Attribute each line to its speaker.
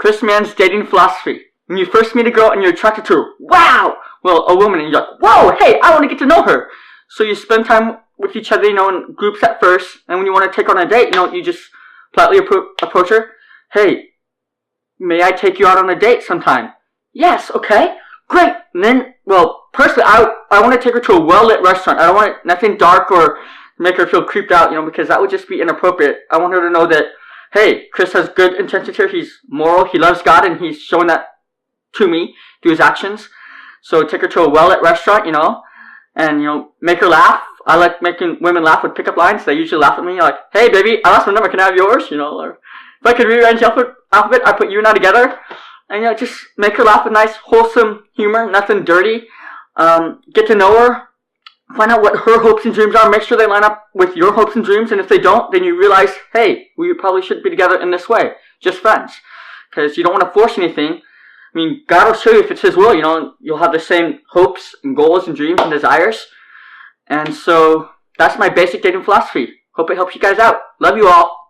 Speaker 1: Chris Mann's dating philosophy. When you first meet a girl and you're attracted to her, wow! Well, a woman, and you're like, whoa, hey, I want to get to know her. So you spend time with each other, in groups at first, and when you want to take her on a date, you just politely approach her. Hey, may I take you out on a date sometime? Yes, okay, great. And then, well, personally, I want to take her to a well-lit restaurant. I don't want nothing dark or make her feel creeped out, because that would just be inappropriate. I want her to know that, hey, Chris has good intentions here. He's moral, he loves God, and he's showing that to me through his actions. So take her to a well-lit restaurant, and, make her laugh. I like making women laugh with pickup lines. They usually laugh at me like, hey, baby, I lost my number. Can I have yours? Or if I could rearrange the alphabet, I put you and I together. And, just make her laugh with nice, wholesome humor, nothing dirty. Get to know her. Find out what her hopes and dreams are. Make sure they line up with your hopes and dreams. And if they don't, then you realize, hey, we probably shouldn't be together in this way. Just friends. Because you don't want to force anything. God will show you if it's His will, you'll have the same hopes and goals and dreams and desires. And so, that's my basic dating philosophy. Hope it helps you guys out. Love you all.